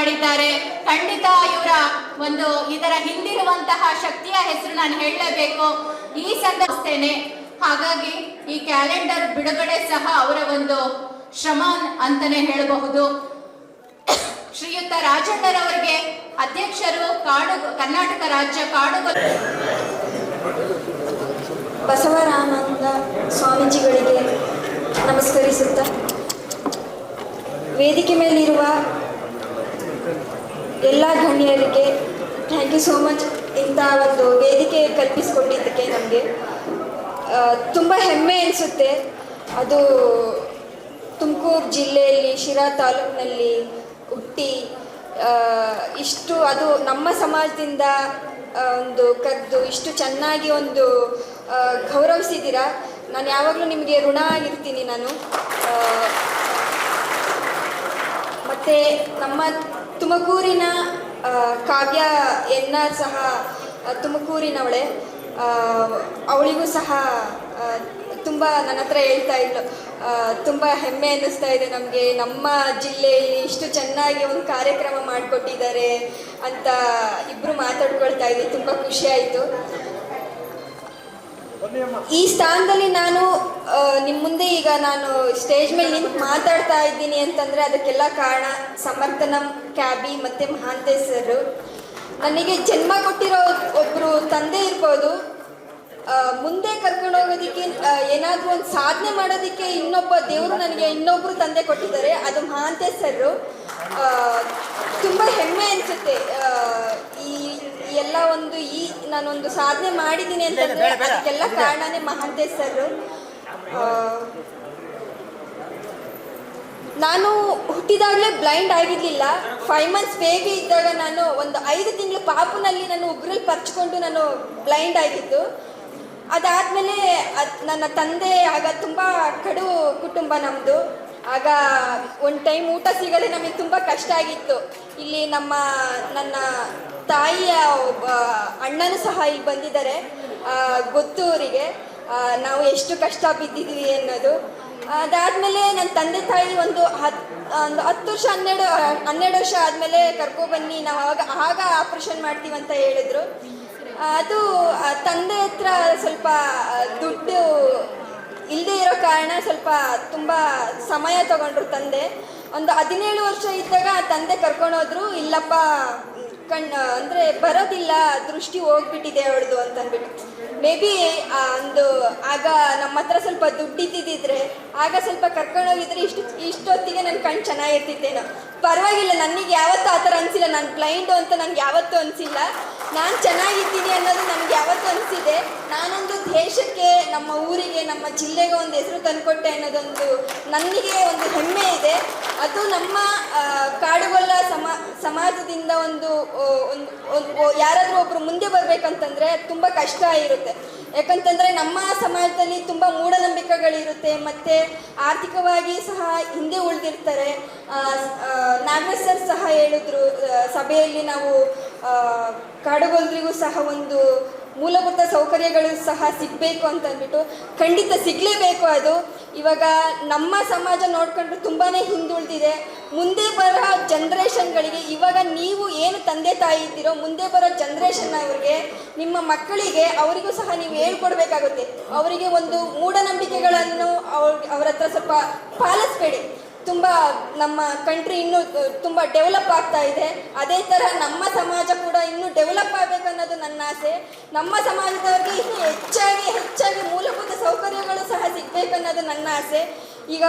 ಮಾಡಿದ್ದಾರೆ. ಖಂಡಿತ ಇವರ ಒಂದು ಇದರ ಹಿಂದಿರುವಂತಹ ಶಕ್ತಿಯ ಹೆಸರು ನಾನು ಹೇಳಲೇಬೇಕು ಈ ಸಂದರ್ಭದಲ್ಲಿ. ಹಾಗಾಗಿ ಈ ಕ್ಯಾಲೆಂಡರ್ ಬಿಡುಗಡೆ ಸಹ ಅವರ ಒಂದು ಶ್ರಮ ಅಂತಾನೆ ಹೇಳಬಹುದು. ಶ್ರೀಯುತ ರಾಜಣ್ಣರವರಿಗೆ ಅಧ್ಯಕ್ಷರು ಕರ್ನಾಟಕ ರಾಜ್ಯ ಕಾಡುಗೊಲ್ಲ ಬಸವರಾಮಾನಂದ ಸ್ವಾಮೀಜಿಗಳಿಗೆ ನಮಸ್ಕರಿಸುತ್ತಾ, ವೇದಿಕೆ ಮೇಲಿರುವ ಎಲ್ಲ ಗಣ್ಯರಿಗೆ ಥ್ಯಾಂಕ್ ಯು ಸೋ ಮಚ್. ಇಂಥ ಒಂದು ವೇದಿಕೆ ಕಲ್ಪಿಸಿಕೊಟ್ಟಿದ್ದಕ್ಕೆ ನಮಗೆ ತುಂಬ ಹೆಮ್ಮೆ ಅನಿಸುತ್ತೆ. ಅದು ತುಮಕೂರು ಜಿಲ್ಲೆಯಲ್ಲಿ ಶಿರಾ ತಾಲೂಕಿನಲ್ಲಿ ಹುಟ್ಟಿ ಇಷ್ಟು ಅದು ನಮ್ಮ ಸಮಾಜದಿಂದ ಒಂದು ಕರೆದು ಇಷ್ಟು ಚೆನ್ನಾಗಿ ಒಂದು ಗೌರವಿಸಿದ್ದೀರಾ. ನಾನು ಯಾವಾಗಲೂ ನಿಮಗೆ ಋಣ ಆಗಿರ್ತೀನಿ ನಾನು. ಮತ್ತು ನಮ್ಮ ತುಮಕೂರಿನ ಕಾವ್ಯ ಎನ್ನ ಸಹ ತುಮಕೂರಿನವಳೆ. ಅವಳಿಗೂ ಸಹ ತುಂಬ ನನ್ನ ಹತ್ರ ಹೇಳ್ತಾ ಇದ್ಲು, ತುಂಬ ಹೆಮ್ಮೆ ಅನ್ನಿಸ್ತಾ ಇದೆ ನಮಗೆ, ನಮ್ಮ ಜಿಲ್ಲೆಯಲ್ಲಿ ಇಷ್ಟು ಚೆನ್ನಾಗಿ ಒಂದು ಕಾರ್ಯಕ್ರಮ ಮಾಡಿಕೊಟ್ಟಿದ್ದಾರೆ ಅಂತ ಇಬ್ಬರು ಮಾತಾಡ್ಕೊಳ್ತಾ ಇದ್ದೆ. ತುಂಬ ಖುಷಿಯಾಯಿತು. ಈ ಸ್ಥಾನದಲ್ಲಿ ನಾನು ನಿಮ್ಮ ಮುಂದೆ ಈಗ ನಾನು ಸ್ಟೇಜ್ ಮೇಲೆ ನಿಂತು ಮಾತಾಡ್ತಾ ಇದ್ದೀನಿ ಅಂತಂದರೆ ಅದಕ್ಕೆಲ್ಲ ಕಾರಣ ಸಮರ್ಥನಂ ಕ್ಯಾಬಿ ಮತ್ತು ಮಹಾಂತೇಶ್ ಸರ್. ನನಗೆ ಜನ್ಮ ಕೊಟ್ಟಿರೋ ಒಬ್ಬರು ತಂದೆ ಇರ್ಬೋದು, ಮುಂದೆ ಕರ್ಕೊಂಡು ಹೋಗೋದಕ್ಕೆ ಏನಾದರೂ ಒಂದು ಸಾಧನೆ ಮಾಡೋದಕ್ಕೆ ಇನ್ನೊಬ್ಬ ದೇವರು ನನಗೆ ಇನ್ನೊಬ್ಬರು ತಂದೆ ಕೊಟ್ಟಿದ್ದಾರೆ, ಅದು ಮಹಾಂತೇಶ್ ಸರ್. ತುಂಬ ಹೆಮ್ಮೆ ಅನಿಸುತ್ತೆ. ಈ ಎಲ್ಲ ಒಂದು ನಾನೊಂದು ಸಾಧನೆ ಮಾಡಿದ್ದೀನಿ ಅಂತಂದರೆ ಅದಕ್ಕೆಲ್ಲ ಕಾರಣನೇ ಮಹಾಂತೇಶ್ ಸರ್. ನಾನು ಹುಟ್ಟಿದಾಗಲೇ ಬ್ಲೈಂಡ್ ಆಗಿರಲಿಲ್ಲ. 5 months ಬೇಬಿ ಇದ್ದಾಗ ನಾನು ಒಂದು 5 ತಿಂಗಳು ಪಾಪುನಲ್ಲಿ ನಾನು ಉಗುರಲ್ಲಿ ಪರ್ಚ್ಕೊಂಡು ನಾನು ಬ್ಲೈಂಡ್ ಆಗಿದ್ದು. ಅದಾದಮೇಲೆ ನನ್ನ ತಂದೆ ಆಗ ತುಂಬ ಕಡು ಕುಟುಂಬ ನಮ್ಮದು. ಆಗ ಒಂದು ಟೈಮ್ ಊಟ ಸಿಗದೆ ನಮಗೆ ತುಂಬ ಕಷ್ಟ ಆಗಿತ್ತು. ಇಲ್ಲಿ ನನ್ನ ತಾಯಿಯ ಅಣ್ಣನೂ ಸಹ ಇಲ್ಲಿ ಬಂದಿದ್ದಾರೆ, ಗೊತ್ತು ಅವರಿಗೆ ನಾವು ಎಷ್ಟು ಕಷ್ಟ ಬಿದ್ದಿದ್ವಿ ಅನ್ನೋದು. ಅದಾದಮೇಲೆ ನನ್ನ ತಂದೆ ತಾಯಿ ಒಂದು 10 ವರ್ಷ 12 ವರ್ಷ ಆದಮೇಲೆ ಕರ್ಕೊಬನ್ನಿ, ನಾವು ಆಗ ಆಪ್ರೇಷನ್ ಮಾಡ್ತೀವಿ ಅಂತ ಹೇಳಿದ್ರು. ಅದು ತಂದೆ ಹತ್ರ ಸ್ವಲ್ಪ ದುಡ್ಡು ಇಲ್ಲದೆ ಇರೋ ಕಾರಣ ಸ್ವಲ್ಪ ತುಂಬ ಸಮಯ ತಗೊಂಡ್ರು ತಂದೆ. ಒಂದು 17 ವರ್ಷ ಇದ್ದಾಗ ತಂದೆ ಕರ್ಕೊಂಡೋದ್ರು. ಇಲ್ಲಪ್ಪ ಅಂದರೆ ಬರೋದಿಲ್ಲ, ದೃಷ್ಟಿ ಹೋಗ್ಬಿಟ್ಟಿದೆ ಅವಳದು ಅಂತಂದ್ಬಿಟ್ಟು. ಮೇ ಬಿ ಆಗ ನಮ್ಮ ಹತ್ರ ಸ್ವಲ್ಪ ದುಡ್ಡು ಇದ್ದಿದ್ದಿದ್ರೆ ಆಗ ಸ್ವಲ್ಪ ಕರ್ಕೊಂಡೋಗಿದ್ರೆ ಇಷ್ಟೊತ್ತಿಗೆ ನನ್ನ ಕಣ್ಣು ಚೆನ್ನಾಗಿರ್ತಿತ್ತೇನೋ. ಪರವಾಗಿಲ್ಲ, ನನಗೆ ಯಾವತ್ತೂ ಆ ಥರ ಅನಿಸಿಲ್ಲ. ನಾನು ಬ್ಲೈಂಡು ಅಂತ ನನಗೆ ಯಾವತ್ತೂ ಅನಿಸಿಲ್ಲ. ನಾನು ಚೆನ್ನಾಗಿದ್ದೀನಿ ಅನ್ನೋದು ನನಗೆ ಯಾವತ್ತೂ ಅನಿಸಿದೆ. ನಾನೊಂದು ದೇಶಕ್ಕೆ, ನಮ್ಮ ಊರಿಗೆ, ನಮ್ಮ ಜಿಲ್ಲೆಗೆ ಒಂದು ಹೆಸರು ತಂದುಕೊಟ್ಟೆ ಅನ್ನೋದೊಂದು ನನಗೆ ಒಂದು ಹೆಮ್ಮೆ ಇದೆ. ಅದು ನಮ್ಮ ಕಾಡುಗೊಲ್ಲ ಸಮಾಜದಿಂದ ಯಾರಾದರೂ ಒಬ್ಬರು ಮುಂದೆ ಬರಬೇಕಂತಂದರೆ ತುಂಬ ಕಷ್ಟ ಇರುತ್ತೆ. ಯಾಕಂತಂದರೆ ನಮ್ಮ ಸಮಾಜದಲ್ಲಿ ತುಂಬ ಮೂಢನಂಬಿಕೆಗಳಿರುತ್ತೆ ಮತ್ತು ಆರ್ಥಿಕವಾಗಿ ಸಹ ಹಿಂದೆ ಉಳಿದಿರ್ತಾರೆ. ನಾಗರಾಜ್ ಸರ್ ಸಹ ಹೇಳಿದ್ರು ಸಭೆಯಲ್ಲಿ, ನಾವು ಕಾಡುಗೊಲ್ಲರಿಗೂ ಸಹ ಒಂದು ಮೂಲಭೂತ ಸೌಕರ್ಯಗಳು ಸಹ ಸಿಗಬೇಕು ಅಂತಂದ್ಬಿಟ್ಟು. ಖಂಡಿತ ಸಿಗಲೇಬೇಕು. ಅದು ಇವಾಗ ನಮ್ಮ ಸಮಾಜ ನೋಡ್ಕೊಂಡ್ರೆ ತುಂಬಾ ಹಿಂದುಳಿದಿದೆ. ಮುಂದೆ ಬರೋ ಜನ್ರೇಷನ್ಗಳಿಗೆ, ಇವಾಗ ನೀವು ಏನು ತಂದೆ ತಾಯಿ ಇದ್ದೀರೋ, ಮುಂದೆ ಬರೋ ಜನ್ರೇಷನ್ ಅವ್ರಿಗೆ, ನಿಮ್ಮ ಮಕ್ಕಳಿಗೆ, ಅವರಿಗೂ ಸಹ ನೀವು ಹೇಳ್ಕೊಡ್ಬೇಕಾಗುತ್ತೆ. ಅವರಿಗೆ ಒಂದು ಮೂಢನಂಬಿಕೆಗಳನ್ನು ಅವ್ರ ಹತ್ರ ಸ್ವಲ್ಪ ಪಾಲಿಸ್ಬೇಡಿ. ತುಂಬ ನಮ್ಮ ಕಂಟ್ರಿ ಇನ್ನೂ ತುಂಬ ಡೆವಲಪ್ ಆಗ್ತಾ ಇದೆ. ಅದೇ ಥರ ನಮ್ಮ ಸಮಾಜ ಕೂಡ ಇನ್ನೂ ಡೆವಲಪ್ ಆಗಬೇಕು ಅನ್ನೋದು ನನ್ನ ಆಸೆ. ನಮ್ಮ ಸಮಾಜದವ್ರಿಗೆ ಇನ್ನೂ ಹೆಚ್ಚಾಗಿ ಮೂಲಭೂತ ಸೌಕರ್ಯಗಳು ಸಹ ಸಿಗಬೇಕನ್ನೋದು ನನ್ನ ಆಸೆ. ಈಗ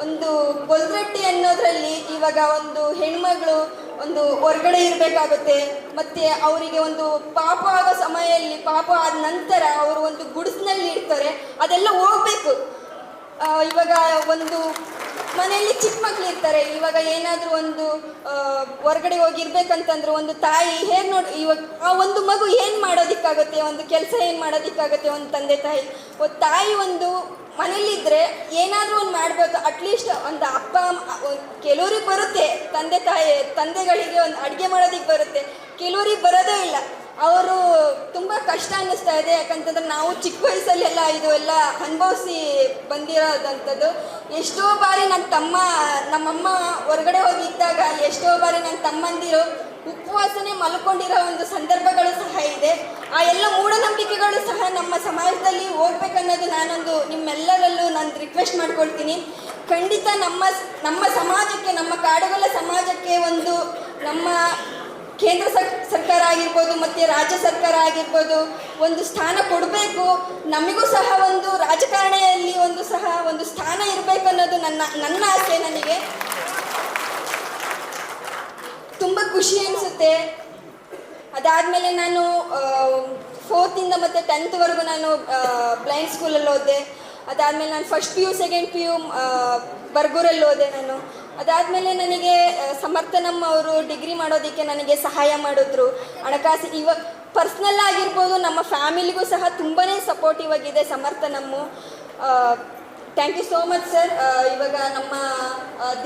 ಒಂದು ಗೊಲ್ರಟ್ಟಿ ಅನ್ನೋದ್ರಲ್ಲಿ ಇವಾಗ ಒಂದು ಹೆಣ್ಮಗಳು ಒಂದು ಹೊರಗಡೆ ಇರಬೇಕಾಗುತ್ತೆ. ಮತ್ತು ಅವರಿಗೆ ಒಂದು ಪಾಪ ಆಗೋ ಸಮಯದಲ್ಲಿ, ಪಾಪ ಆದ ನಂತರ ಅವರು ಒಂದು ಗುಡಿಸಿನಲ್ಲಿ ಇರ್ತಾರೆ, ಅದೆಲ್ಲ ಹೋಗ್ಬೇಕು. ಇವಾಗ ಒಂದು ಮನೆಯಲ್ಲಿ ಚಿಕ್ಕ ಮಕ್ಳು ಇರ್ತಾರೆ, ಇವಾಗ ಏನಾದರೂ ಒಂದು ಹೊರಗಡೆ ಹೋಗಿರ್ಬೇಕಂತಂದ್ರೆ ಒಂದು ತಾಯಿ ಹೇಗೆ ಇವಾಗ ಆ ಒಂದು ಮಗು ಏನು ಮಾಡೋದಕ್ಕಾಗುತ್ತೆ, ಒಂದು ಕೆಲಸ ಏನು ಮಾಡೋದಕ್ಕಾಗುತ್ತೆ. ಒಂದು ತಂದೆ ತಾಯಿ, ಒಂದು ತಾಯಿ ಒಂದು ಮನೇಲಿದ್ದರೆ ಏನಾದರೂ ಒಂದು ಮಾಡ್ಬೋದು. ಅಟ್ಲೀಸ್ಟ್ ಒಂದು ಅಪ್ಪ ಕೆಲವ್ರಿಗೆ ಬರುತ್ತೆ, ತಂದೆಗಳಿಗೆ ಒಂದು ಅಡುಗೆ ಮಾಡೋದಕ್ಕೆ ಬರುತ್ತೆ, ಕೆಲವ್ರಿಗೆ ಬರೋದೇ ಇಲ್ಲ. ಅವರು ತುಂಬ ಕಷ್ಟ ಅನ್ನಿಸ್ತಾ ಇದೆ. ಯಾಕಂತಂದ್ರೆ ನಾವು ಚಿಕ್ಕ ವಯಸ್ಸಲ್ಲೆಲ್ಲ ಇದು ಎಲ್ಲ ಅನುಭವಿಸಿ ಬಂದಿರೋದಂಥದ್ದು. ಎಷ್ಟೋ ಬಾರಿ ನಮ್ಮಮ್ಮ ಹೊರಗಡೆ ಹೋಗಿದ್ದಾಗ ಎಷ್ಟೋ ಬಾರಿ ನನ್ನ ತಮ್ಮಂದಿರು ಉಪವಾಸನೆ ಮಲ್ಕೊಂಡಿರೋ ಒಂದು ಸಂದರ್ಭಗಳು ಸಹ ಇದೆ. ಆ ಎಲ್ಲ ಮೂಢನಂಬಿಕೆಗಳು ಸಹ ನಮ್ಮ ಸಮಾಜದಲ್ಲಿ ಹೋಗ್ಬೇಕನ್ನೋದು ನಾನೊಂದು ನಿಮ್ಮೆಲ್ಲರಲ್ಲೂ ನಾನು ರಿಕ್ವೆಸ್ಟ್ ಮಾಡ್ಕೊಳ್ತೀನಿ. ಖಂಡಿತ ನಮ್ಮ ಸಮಾಜಕ್ಕೆ, ನಮ್ಮ ಕಾಡುಗೊಲ್ಲ ಸಮಾಜಕ್ಕೆ ಒಂದು ನಮ್ಮ ಕೇಂದ್ರ ಸರ್ಕಾರ ಆಗಿರ್ಬೋದು ಮತ್ತು ರಾಜ್ಯ ಸರ್ಕಾರ ಆಗಿರ್ಬೋದು ಒಂದು ಸ್ಥಾನ ಕೊಡಬೇಕು. ನಮಗೂ ಸಹ ಒಂದು ರಾಜಕಾರಣಿಯಲ್ಲಿ ಒಂದು ಸ್ಥಾನ ಇರಬೇಕು ಅನ್ನೋದು ನನ್ನ ಆಸೆ. ನನಗೆ ತುಂಬ ಖುಷಿ ಅನಿಸುತ್ತೆ. ಅದಾದಮೇಲೆ ನಾನು 4th ಮತ್ತು 10th ನಾನು ಬ್ಲೈಂಡ್ ಸ್ಕೂಲಲ್ಲಿ ಓದಿದೆ. ಅದಾದಮೇಲೆ ನಾನು ಫಸ್ಟ್ PU ಸೆಕೆಂಡ್ PU ಬರ್ಗೂರಲ್ಲಿ ಓದೆ ನಾನು. ಅದಾದಮೇಲೆ ನನಗೆ ಸಮರ್ಥನಮ್ಮ ಅವರು ಡಿಗ್ರಿ ಮಾಡೋದಕ್ಕೆ ನನಗೆ ಸಹಾಯ ಮಾಡಿದ್ರು. ಹಣಕಾಸು ಇವಾಗ ಪರ್ಸ್ನಲ್ ಆಗಿರ್ಬೋದು, ನಮ್ಮ ಫ್ಯಾಮಿಲಿಗೂ ಸಹ ತುಂಬಾ ಸಪೋರ್ಟಿವ್ ಆಗಿದೆ ಸಮರ್ಥನಮ್ಮು. Thank you so much sir. ಇವಾಗ ನಮ್ಮ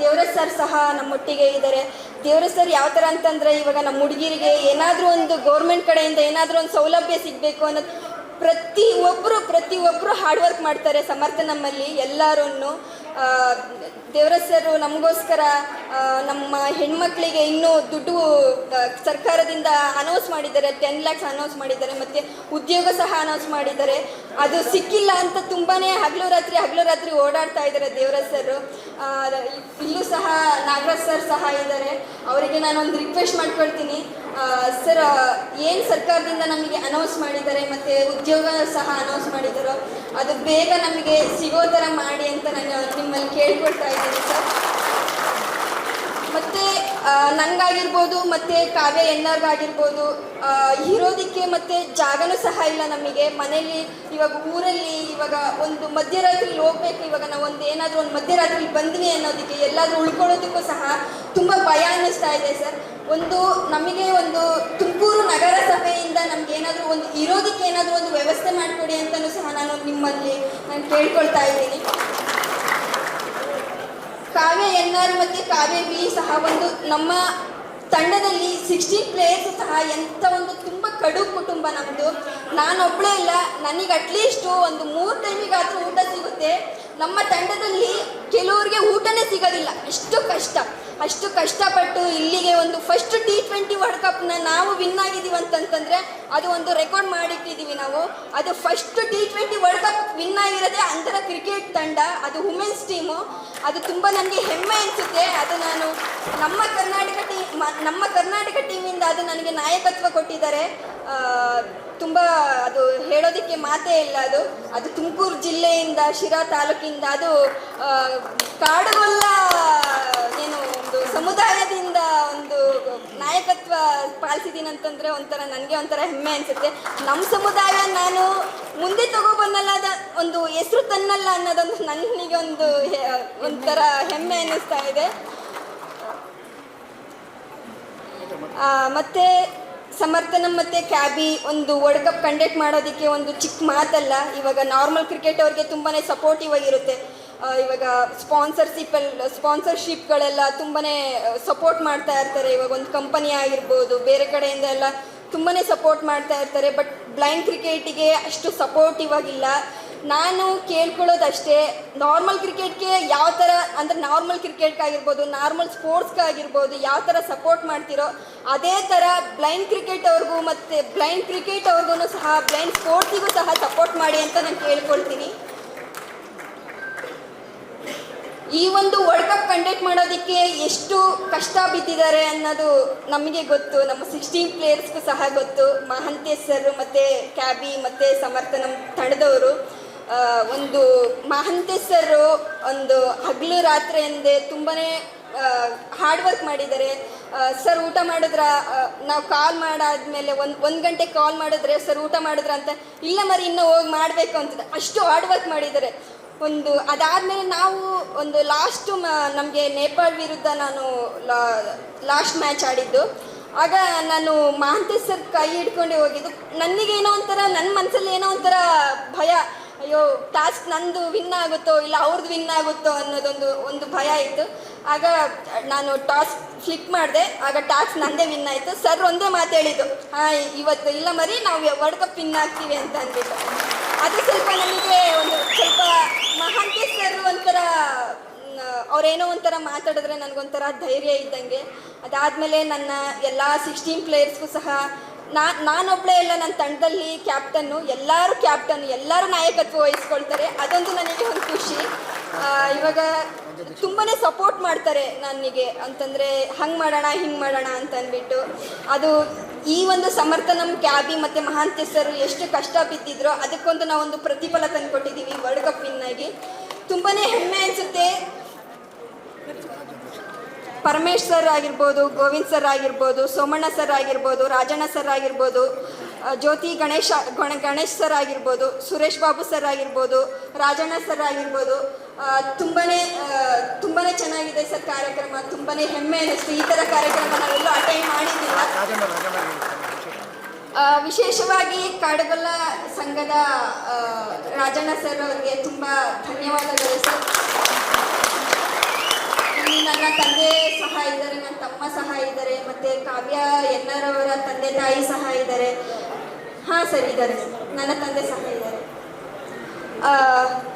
ದೇವರಾಜ್ ಸರ್ ಸಹ ನಮ್ಮೊಟ್ಟಿಗೆ ಇದ್ದಾರೆ. ದೇವರಾಜ್ ಸರ್ ಯಾವ ಥರ ಅಂತಂದರೆ, ಇವಾಗ ನಮ್ಮ ಹುಡುಗಿರಿಗೆ ಏನಾದರೂ ಒಂದು ಗೌರ್ಮೆಂಟ್ ಕಡೆಯಿಂದ ಏನಾದರೂ ಒಂದು ಸೌಲಭ್ಯ ಸಿಗಬೇಕು ಅನ್ನೋದು ಪ್ರತಿಯೊಬ್ಬರು ಹಾರ್ಡ್ ವರ್ಕ್ ಮಾಡ್ತಾರೆ ಸಮರ್ಥನಮ್ಮಲ್ಲಿ ಎಲ್ಲರೂ. ದೇವರಾಜ್ ಸರ್ ನಮಗೋಸ್ಕರ ನಮ್ಮ ಹೆಣ್ಮಕ್ಳಿಗೆ ಇನ್ನೂ ದುಡ್ಡು ಸರ್ಕಾರದಿಂದ ಅನೌನ್ಸ್ ಮಾಡಿದ್ದಾರೆ, 10 lakhs ಅನೌನ್ಸ್ ಮಾಡಿದ್ದಾರೆ, ಮತ್ತು ಉದ್ಯೋಗ ಸಹ ಅನೌನ್ಸ್ ಮಾಡಿದ್ದಾರೆ. ಅದು ಸಿಕ್ಕಿಲ್ಲ ಅಂತ ತುಂಬಾ ಹಗಲು ರಾತ್ರಿ ಓಡಾಡ್ತಾ ಇದ್ದಾರೆ ದೇವರಾಜ್ ಸರ್. ಇಲ್ಲೂ ಸಹ ನಾಗರಾಜ್ ಸರ್ ಸಹ ಇದ್ದಾರೆ. ಅವರಿಗೆ ನಾನೊಂದು ರಿಕ್ವೆಸ್ಟ್ ಮಾಡ್ಕೊಳ್ತೀನಿ ಸರ್, ಏನು ಸರ್ಕಾರದಿಂದ ನಮಗೆ ಅನೌನ್ಸ್ ಮಾಡಿದ್ದಾರೆ ಮತ್ತು ಉದ್ಯೋಗ ಸಹ ಅನೌನ್ಸ್ ಮಾಡಿದ್ದಾರೋ ಅದು ಬೇಗ ನಮಗೆ ಸಿಗೋ ಥರ ಮಾಡಿ ಅಂತ ನಾನು ನಿಮ್ಮಲ್ಲಿ ಕೇಳ್ಕೊಳ್ತಾ ಇದ್ದೀನಿ ಸರ್. ಮತ್ತು ನನಗಾಗಿರ್ಬೋದು ಮತ್ತು ಕಾವ್ಯ ಎನ್ನರ್ಗಾಗಿರ್ಬೋದು ಇರೋದಕ್ಕೆ ಮತ್ತು ಜಾಗನೂ ಸಹ ಇಲ್ಲ ನಮಗೆ ಮನೇಲಿ. ಇವಾಗ ಊರಲ್ಲಿ ಇವಾಗ ಒಂದು ಮಧ್ಯರಾತ್ರಿಲಿ ಹೋಗ್ಬೇಕು, ಇವಾಗ ನಾವು ಏನಾದರೂ ಒಂದು ಮಧ್ಯರಾತ್ರಿಲಿ ಬಂದ್ವಿ ಅನ್ನೋದಕ್ಕೆ ಎಲ್ಲಾದರೂ ಉಳ್ಕೊಳ್ಳೋದಕ್ಕೂ ಸಹ ತುಂಬ ಭಯ ಅನ್ನಿಸ್ತಾ ಇದೆ ಸರ್. ನಮಗೆ ಒಂದು ತುಮಕೂರು ನಗರಸಭೆಯಿಂದ ನಮ್ಗೆ ಏನಾದರೂ ಒಂದು ಇರೋದಕ್ಕೆ ಏನಾದರೂ ಒಂದು ವ್ಯವಸ್ಥೆ ಮಾಡಿಕೊಡಿ ಅಂತಲೂ ಸಹ ನಾನು ಕೇಳ್ಕೊಳ್ತಾ ಇದ್ದೀನಿ. ಕಾವ್ಯ NR ಮತ್ತು ಕಾವ್ಯ B ಸಹ ನಮ್ಮ ತಂಡದಲ್ಲಿ 16 ಪ್ಲೇಯರ್ಸ್ ಸಹ ಎಂಥ ತುಂಬ ಕಡು ಕುಟುಂಬ ನಮ್ಮದು. ನಾನೊಬ್ಬಳೇ ಇಲ್ಲ, ನನಗೆ ಅಟ್ಲೀಸ್ಟು ಒಂದು 3 ಟೈಮಿಗಾದರೂ ಊಟ ಸಿಗುತ್ತೆ. ನಮ್ಮ ತಂಡದಲ್ಲಿ ಕೆಲವರಿಗೆ ಊಟನೇ ಸಿಗೋದಿಲ್ಲ, ಅಷ್ಟು ಕಷ್ಟಪಟ್ಟು ಇಲ್ಲಿಗೆ ಒಂದು ಫಸ್ಟ್ T20 ವರ್ಲ್ಡ್ ಕಪ್ನ ನಾವು ವಿನ್ ಆಗಿದ್ದೀವಿ ಅಂತಂತಂದರೆ ಅದು ಒಂದು ರೆಕಾರ್ಡ್ ಮಾಡಿಟ್ಟಿದ್ದೀವಿ ನಾವು. ಅದು first T20 world cup win ಆಗಿರೋದೇ ಅಂತರ ಕ್ರಿಕೆಟ್ ತಂಡ, ಅದು ವುಮೆನ್ಸ್ ಟೀಮು. ಅದು ತುಂಬ ನನಗೆ ಹೆಮ್ಮೆ ಅನಿಸುತ್ತೆ. ಅದು ನಾನು ನಮ್ಮ ಕರ್ನಾಟಕ ಟೀಮಿಂದ ಅದು ನನಗೆ ನಾಯಕತ್ವ ಕೊಟ್ಟಿದ್ದಾರೆ. ತುಂಬ ಅದು ಹೇಳೋದಕ್ಕೆ ಮಾತೇ ಇಲ್ಲ. ಅದು ತುಮಕೂರು ಜಿಲ್ಲೆಯಿಂದ, ಶಿರಾ ತಾಲೂಕಿಂದ, ಅದು ಕಾಡುಗೊಲ್ಲ ಒಂದು ಸಮುದಾಯದಿಂದ ಒಂದು ನಾಯಕತ್ವ ಪಾಲಿಸಿದ್ದೀನಿ ಅಂತಂದರೆ ನನಗೆ ಒಂಥರ ಹೆಮ್ಮೆ ಅನಿಸುತ್ತೆ. ನಮ್ಮ ಸಮುದಾಯ ನಾನು ಮುಂದೆ ತಗೊಬನ್ನಲ್ಲ, ಒಂದು ಹೆಸರು ತನ್ನಲ್ಲ ಅನ್ನೋದೊಂದು ನನಗೆ ಒಂಥರ ಹೆಮ್ಮೆ ಅನ್ನಿಸ್ತಾ ಇದೆ. ಮತ್ತು ಸಮರ್ಥನಂ ಮತ್ತು ಕ್ಯಾಬಿ ಒಂದು ವರ್ಲ್ಡ್ ಕಪ್ ಕಂಡಕ್ಟ್ ಮಾಡೋದಕ್ಕೆ ಒಂದು ಚಿಕ್ಕ ಮಾತಲ್ಲ. ಇವಾಗ ನಾರ್ಮಲ್ ಕ್ರಿಕೆಟ್ ಅವ್ರಿಗೆ ತುಂಬಾ ಸಪೋರ್ಟಿವ್ ಆಗಿರುತ್ತೆ. ಇವಾಗ ಸ್ಪಾನ್ಸರ್ಶಿಪ್ಗಳೆಲ್ಲ ತುಂಬಾ ಸಪೋರ್ಟ್ ಮಾಡ್ತಾ ಇರ್ತಾರೆ. ಇವಾಗ ಒಂದು ಕಂಪನಿ ಆಗಿರ್ಬೋದು, ಬೇರೆ ಕಡೆಯಿಂದ ಎಲ್ಲ ತುಂಬಾ ಸಪೋರ್ಟ್ ಮಾಡ್ತಾ ಇರ್ತಾರೆ. ಬಟ್ ಬ್ಲೈಂಡ್ ಕ್ರಿಕೆಟಿಗೆ ಅಷ್ಟು ಸಪೋರ್ಟಿವ್ ಆಗಿಲ್ಲ. ನಾನು ಕೇಳ್ಕೊಳ್ಳೋದಷ್ಟೇ, ನಾರ್ಮಲ್ ಕ್ರಿಕೆಟ್ಗೆ ಯಾವ ಥರ ಅಂದರೆ ನಾರ್ಮಲ್ ಕ್ರಿಕೆಟ್ಗಾಗಿರ್ಬೋದು, ನಾರ್ಮಲ್ ಸ್ಪೋರ್ಟ್ಸ್ಗಾಗಿರ್ಬೋದು ಯಾವ ಥರ ಸಪೋರ್ಟ್ ಮಾಡ್ತಿರೋ ಅದೇ ಥರ ಬ್ಲೈಂಡ್ ಕ್ರಿಕೆಟ್ ಅವ್ರಿಗೂ ಮತ್ತು ಬ್ಲೈಂಡ್ ಕ್ರಿಕೆಟ್ ಅವ್ರಿಗೂ ಸಹ ಬ್ಲೈಂಡ್ ಸ್ಪೋರ್ಟ್ಸಿಗೂ ಸಹ ಸಪೋರ್ಟ್ ಮಾಡಿ ಅಂತ ನಾನು ಕೇಳ್ಕೊಳ್ತೀನಿ. ಈ ಒಂದು ವರ್ಲ್ಡ್ ಕಪ್ ಕಂಡಕ್ಟ್ ಮಾಡೋದಕ್ಕೆ ಎಷ್ಟು ಕಷ್ಟ ಬಿದ್ದಿದ್ದಾರೆ ಅನ್ನೋದು ನಮಗೆ ಗೊತ್ತು, ನಮ್ಮ 16 ಪ್ಲೇಯರ್ಸ್ಗೂ ಸಹ ಗೊತ್ತು. ಮಹಾಂತೇಶ್ ಸರ್ ಮತ್ತು ಕ್ಯಾಬಿ ಮತ್ತು ಸಮರ್ಥನಂ ತಂಡದವರು. ಒಂದು ಮಹಾಂತೇಶ್ ಸರ್ ಒಂದು ಹಗಲು ರಾತ್ರಿ ಎಂದೇ ತುಂಬಾ ಹಾರ್ಡ್ ವರ್ಕ್ ಮಾಡಿದ್ದಾರೆ. ಸರ್ ಊಟ ಮಾಡಿದ್ರ, ನಾವು ಕಾಲ್ ಮಾಡಾದ್ಮೇಲೆ ಒಂದು ಗಂಟೆ ಕಾಲ್ ಮಾಡಿದ್ರೆ ಸರ್ ಊಟ ಮಾಡಿದ್ರ ಅಂತ, ಇಲ್ಲ ಮರಿ ಇನ್ನೂ ಹೋಗಿ ಮಾಡಬೇಕು ಅಂತದೆ, ಅಷ್ಟು ಹಾರ್ಡ್ ವರ್ಕ್ ಮಾಡಿದ್ದಾರೆ. ಅದಾದಮೇಲೆ ನಾವು ಒಂದು ನಮಗೆ ನೇಪಾಳ ವಿರುದ್ಧ ನಾನು ಲಾಸ್ಟ್ ಮ್ಯಾಚ್ ಆಡಿದ್ದು. ಆಗ ನಾನು ಮಹಾಂತೇಶ್ ಸರ್ ಕೈ ಹಿಡ್ಕೊಂಡೆ ಹೋಗಿದ್ದು. ನನಗೇನೋ ಒಂಥರ, ನನ್ನ ಮನಸ್ಸಲ್ಲಿ ಏನೋ ಒಂಥರ ಭಯ, ಅಯ್ಯೋ ಟಾಸ್ಕ್ ನಂದು ವಿನ್ ಆಗುತ್ತೋ ಇಲ್ಲ ಅವ್ರದ್ದು ವಿನ್ ಆಗುತ್ತೋ ಅನ್ನೋದೊಂದು ಭಯ ಇತ್ತು. ಆಗ ನಾನು ಟಾಸ್ ಫ್ಲಿಕ್ ಮಾಡಿದೆ, ಆಗ ಟಾಸ್ ನಂದೇ ವಿನ್ ಆಯಿತು. ಸರ್ ಒಂದೇ ಮಾತು ಹೇಳಿದ್ದು, ಹಾಂ ಇವತ್ತು ಇಲ್ಲ ಮರಿ ನಾವು ವರ್ಲ್ಡ್ ಕಪ್ ವಿನ್ ಆಗ್ತೀವಿ ಅಂತ ಅಂದ್ಬಿಟ್ಟು. ಅದು ಸ್ವಲ್ಪ ನನಗೆ ಒಂದು ಸ್ವಲ್ಪ ಮಹಾಂತೇಶ್ ಸರ್ ಒಂಥರ ಅವರೇನೋ ಒಂಥರ ಮಾತಾಡಿದ್ರೆ ನನಗೊಂಥರ ಧೈರ್ಯ ಇದ್ದಂಗೆ. ಅದಾದಮೇಲೆ ನನ್ನ ಎಲ್ಲ 16 ಪ್ಲೇಯರ್ಸ್ಗೂ ಸಹ ನಾನೊಬ್ಬಳೇ ಇಲ್ಲ, ನನ್ನ ತಂಡದಲ್ಲಿ ಕ್ಯಾಪ್ಟನ್ನು, ಎಲ್ಲರೂ ನಾಯಕತ್ವ ವಹಿಸ್ಕೊಳ್ತಾರೆ. ಅದೊಂದು ನನಗೆ ಒಂದು ಖುಷಿ. ಇವಾಗ ತುಂಬಾ ಸಪೋರ್ಟ್ ಮಾಡ್ತಾರೆ ನನಗೆ, ಅಂತಂದರೆ ಹಂಗೆ ಮಾಡೋಣ ಹಿಂಗೆ ಮಾಡೋಣ ಅಂತ ಅಂದ್ಬಿಟ್ಟು. ಅದು ಈ ಒಂದು ಸಮರ್ಥ ನಮ್ಮ ಕ್ಯಾಬಿ ಮತ್ತು ಮಹಾಂತೇಶ್ ಸರ್ ಎಷ್ಟು ಕಷ್ಟ ಬಿದ್ದಿದ್ರೋ ಅದಕ್ಕೊಂದು ನಾವೊಂದು ಪ್ರತಿಫಲ ತಂದು ಕೊಟ್ಟಿದ್ದೀವಿ ವರ್ಲ್ಡ್ ಕಪ್ ವಿನ್ನಾಗಿ. ತುಂಬಾ ಹೆಮ್ಮೆ ಅನಿಸುತ್ತೆ. ಪರಮೇಶ್ ಸರ್ ಆಗಿರ್ಬೋದು, ಗೋವಿಂದ್ ಸರ್ ಆಗಿರ್ಬೋದು, ಸೋಮಣ್ಣ ಸರ್ ಆಗಿರ್ಬೋದು, ರಾಜಣ್ಣ ಸರ್ ಆಗಿರ್ಬೋದು, ಜ್ಯೋತಿ ಗಣೇಶ್ ಸರ್ ಆಗಿರ್ಬೋದು, ಸುರೇಶ್ ಬಾಬು ಸರ್ ಆಗಿರ್ಬೋದು, ರಾಜಣ್ಣ ಸರ್ ಆಗಿರ್ಬೋದು, ತುಂಬಾ ಚೆನ್ನಾಗಿದೆ ಸರ್ ಕಾರ್ಯಕ್ರಮ. ತುಂಬಾ ಹೆಮ್ಮೆ ಅನ್ನಿಸ್ತು. ಈ ಥರ ಕಾರ್ಯಕ್ರಮ ನಾವೆಲ್ಲೂ ಅಟೆಂಡ್ ಮಾಡಿದ್ದಿಲ್ಲ. ವಿಶೇಷವಾಗಿ ಕಾಡುಗೊಲ್ಲ ಸಂಘದ ರಾಜಣ್ಣ ಸರ್ ಅವರಿಗೆ ತುಂಬ ಧನ್ಯವಾದಗಳು ಸರ್. ನನ್ನ ತಂದೆ ಸಹ ಇದ್ದಾರೆ, ನನ್ನ ತಮ್ಮ ಸಹ ಇದ್ದಾರೆ, ಮತ್ತು ಕಾವ್ಯ ಎನ್ನರವರ ತಂದೆ ತಾಯಿ ಸಹ ಇದ್ದಾರೆ. ಹಾಂ ಸರ್ ಇದ್ದಾರೆ, ನನ್ನ ತಂದೆ ಸಹ ಇದ್ದಾರೆ.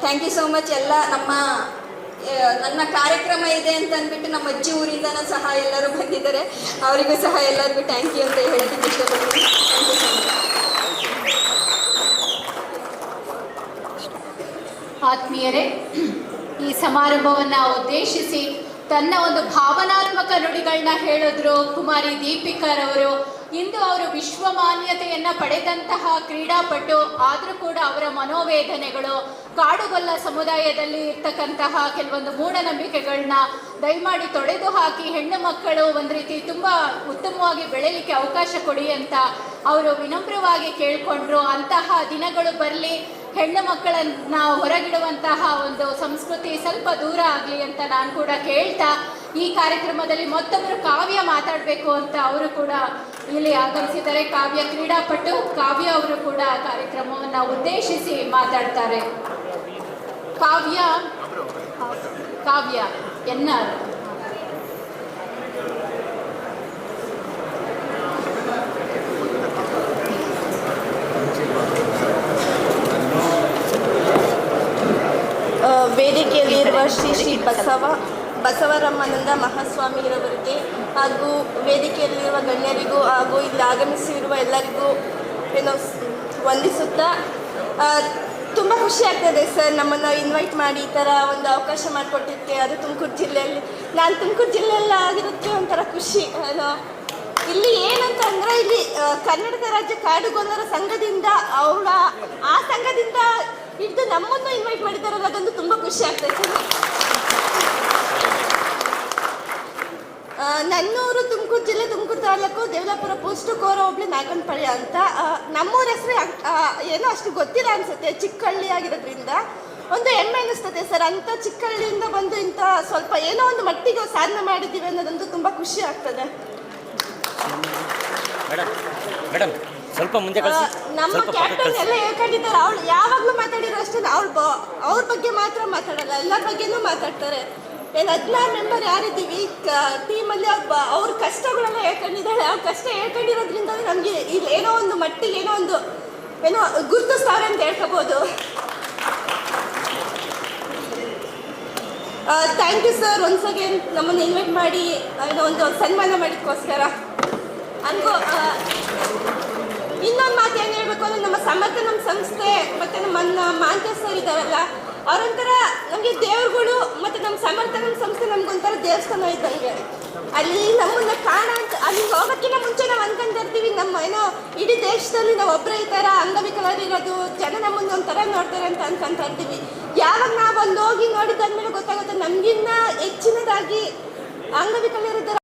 Thank you so much. ಎಲ್ಲ ನನ್ನ ಕಾರ್ಯಕ್ರಮ ಇದೆ ಅಂತ ಅಂದ್ಬಿಟ್ಟು ನಮ್ಮ ಅಜ್ಜಿ ಊರಿಂದನೂ ಸಹ ಎಲ್ಲರೂ ಬಂದಿದ್ದಾರೆ. ಅವರಿಗೂ ಸಹ ಎಲ್ಲರಿಗೂ ಥ್ಯಾಂಕ್ ಯು ಅಂತ ಹೇಳೋದಕ್ಕೆ ಇಷ್ಟಪಡ್ತೀನಿ. Thank you so much. ಆತ್ಮೀಯರೇ, ಈ ಸಮಾರಂಭವನ್ನು ಉದ್ದೇಶಿಸಿ ತನ್ನ ಒಂದು ಭಾವನಾತ್ಮಕ ನುಡಿಗಳನ್ನ ಹೇಳಿದ್ರು ಕುಮಾರಿ ದೀಪಿಕಾರವರು. ಇಂದು ಅವರು ವಿಶ್ವಮಾನ್ಯತೆಯನ್ನು ಪಡೆದಂತಹ ಕ್ರೀಡಾಪಟು, ಆದರೂ ಕೂಡ ಅವರ ಮನೋವೇದನೆಗಳು, ಕಾಡುಗೊಲ್ಲ ಸಮುದಾಯದಲ್ಲಿ ಇರ್ತಕ್ಕಂತಹ ಕೆಲವೊಂದು ಮೂಢನಂಬಿಕೆಗಳನ್ನ ದಯಮಾಡಿ ತೊಡೆದು ಹಾಕಿ ಹೆಣ್ಣು ಮಕ್ಕಳು ಒಂದು ರೀತಿ ತುಂಬ ಉತ್ತಮವಾಗಿ ಬೆಳೀಲಿಕ್ಕೆ ಅವಕಾಶ ಕೊಡಿ ಅಂತ ಅವರು ವಿನಮ್ರವಾಗಿ ಕೇಳಿಕೊಂಡ್ರು. ಅಂತಹ ದಿನಗಳು ಬರಲಿ, ಹೆಣ್ಣು ಮಕ್ಕಳನ್ನ ಹೊರಗಿಡುವಂತಹ ಒಂದು ಸಂಸ್ಕೃತಿ ಸ್ವಲ್ಪ ದೂರ ಆಗಲಿ ಅಂತ ನಾನು ಕೂಡ ಕೇಳ್ತಾ, ಈ ಕಾರ್ಯಕ್ರಮದಲ್ಲಿ ಮತ್ತೊಬ್ಬರು ಕಾವ್ಯ ಮಾತಾಡಬೇಕು ಅಂತ ಅವರು ಕೂಡ ಇಲ್ಲಿ ಆಗಮಿಸಿದ್ದಾರೆ. ಕಾವ್ಯ ಕ್ರೀಡಾಪಟು ಕಾವ್ಯ ಅವರು ಕೂಡ ಕಾರ್ಯಕ್ರಮವನ್ನು ಉದ್ದೇಶಿಸಿ ಮಾತಾಡ್ತಾರೆ. ಕಾವ್ಯ ಎನ್ಆರ್. ವೇದಿಕೆಯಲ್ಲಿರುವ ಶ್ರೀ ಬಸವರಾಮಾನಂದ ಮಹಾಸ್ವಾಮಿರವರಿಗೆ ಹಾಗೂ ವೇದಿಕೆಯಲ್ಲಿರುವ ಗಣ್ಯರಿಗೂ ಹಾಗೂ ಇಲ್ಲಿ ಆಗಮಿಸಿರುವ ಎಲ್ಲರಿಗೂ ವಂದಿಸುತ್ತಾ, ತುಂಬ ಖುಷಿ ಆಗ್ತದೆ ಸರ್ ನಮ್ಮನ್ನು ಇನ್ವೈಟ್ ಮಾಡಿ ಈ ಥರ ಒಂದು ಅವಕಾಶ ಮಾಡಿಕೊಟ್ಟಿದ್ದಕ್ಕೆ. ಅದು ತುಮಕೂರು ಜಿಲ್ಲೆಯಲ್ಲಿ, ನಾನು ತುಮಕೂರು ಜಿಲ್ಲೆಯಲ್ಲಿ ಆಗಿರೋದಕ್ಕೆ ಒಂಥರ ಖುಷಿ. ಇಲ್ಲಿ ಏನಂತ ಅಂದರೆ, ಇಲ್ಲಿ ಕರ್ನಾಟಕ ರಾಜ್ಯ ಕಾಡುಗೊಲ್ಲರ ಸಂಘದಿಂದ ಆ ಸಂಘದಿಂದ ಹಿಡಿದು ನಮ್ಮನ್ನು ಇನ್ವೈಟ್ ಮಾಡಿದ್ದಾರಲ್ಲ, ಅದೊಂದು ತುಂಬ ಖುಷಿ ಆಗ್ತೈತೆ. ನನ್ನೂರು ತುಮಕೂರು ಜಿಲ್ಲೆ, ತುಮಕೂರು ತಾಲೂಕು, ದೇವಲಾಪುರ ಪೋಸ್ಟು, ಕೋರ ಹೋಬಳಿ, ನಾಗನಪಾಳ್ಯ ಅಂತ. ನಮ್ಮೂರ ಹೆಸರು ಏನೋ ಅಷ್ಟು ಗೊತ್ತಿಲ್ಲ ಅನಿಸುತ್ತೆ, ಚಿಕ್ಕಹಳ್ಳಿ ಆಗಿರೋದ್ರಿಂದ ಒಂದು ಹೆಮ್ಮೆ ಅನ್ನಿಸ್ತದೆ ಸರ್. ಅಂಥ ಚಿಕ್ಕಹಳ್ಳಿಯಿಂದ ಬಂದು ಇಂಥ ಸ್ವಲ್ಪ ಏನೋ ಒಂದು ಮಟ್ಟಿಗೆ ಸಾಧನೆ ಮಾಡಿದ್ದೀವಿ ಅನ್ನೋದೊಂದು ತುಂಬ ಖುಷಿ ಆಗ್ತದೆ. ಸ್ವಲ್ಪ ಮುಂದೆ ನಮ್ಮ ಕ್ಯಾಪ್ಟನ್ ಎಲ್ಲ ಹೇಳ್ಕೊಂಡಿದ್ದಾರೆ, ಅವಳು ಯಾವಾಗಲೂ ಮಾತಾಡಿರೋ ಅಷ್ಟೇ. ಅವ್ರ ಬಗ್ಗೆ ಮಾತ್ರ ಮಾತಾಡಲ್ಲ, ಎಲ್ಲರ ಬಗ್ಗೆನೂ ಮಾತಾಡ್ತಾರೆ. 16 ಮೆಂಬರ್ ಯಾರಿದ್ದೀವಿ ಟೀಮಲ್ಲಿ, ಅವ್ರ ಕಷ್ಟಗಳೆಲ್ಲ ಹೇಳ್ಕೊಂಡಿದ್ದಾಳೆ. ಅವ್ರ ಕಷ್ಟ ಹೇಳ್ಕೊಂಡಿರೋದ್ರಿಂದ ನಮಗೆ ಇಲ್ಲಿ ಏನೋ ಒಂದು ಮಟ್ಟಿಗೆ ಏನೋ ಗುರುತಿಸ್ತಾರೆ ಅಂತ ಹೇಳ್ಕೋಬೋದು. Thank you sir once again ನಮ್ಮನ್ನು ಇನ್ವೈಟ್ ಮಾಡಿ ಏನೋ ಒಂದು ಸನ್ಮಾನ ಮಾಡಿದಕ್ಕೋಸ್ಕರ. ಹಂಗೂ ಇನ್ನೊಂದು ಮಾತು ಏನು ಹೇಳಬೇಕು ಅಂದರೆ, ನಮ್ಮ ಸಮರ್ಥ ನಮ್ಮ ಸಂಸ್ಥೆ ಮತ್ತು ನಮ್ಮ ಮಹಾಂತೇಶ್ ಸರ್ ಇದ್ದಾರಲ್ಲ, ಅವರೊಂಥರ ನಮಗೆ ದೇವ್ರುಗಳು. ಮತ್ತು ನಮ್ಮ ಸಮರ್ಥ ನಮ್ಮ ಸಂಸ್ಥೆ ನಮಗೊಂಥರ ದೇವಸ್ಥಾನ ಇದ್ದಂಗೆ. ಅಲ್ಲಿ ನಮ್ಮನ್ನು ಅಂತ ಅಲ್ಲಿ ಹೋಗೋಕ್ಕಿಂತ ಮುಂಚೆ ನಾವು ಅನ್ಕೊಂಡಿರ್ತೀವಿ, ನಮ್ಮ ಏನೋ ಇಡೀ ದೇಶದಲ್ಲಿ ನಾವು ಒಬ್ಬರೇ ಈ ಥರ ಅಂಗವಿಕಲರಿರೋದು, ಜನ ನಮ್ಮನ್ನು ಒಂಥರ ನೋಡ್ತಾರೆ ಅಂತ ಅನ್ಕೊಂತ ಇರ್ತೀವಿ. ಯಾವಾಗ ನಾವು ಅಲ್ಲಿ ಹೋಗಿ ನೋಡಿದ್ದಾದ್ಮೇಲೆ ಗೊತ್ತಾಗುತ್ತೆ, ನಮಗಿನ್ನ ಹೆಚ್ಚಿನದಾಗಿ ಅಂಗವಿಕಲರಿದ್ದಾರೆ.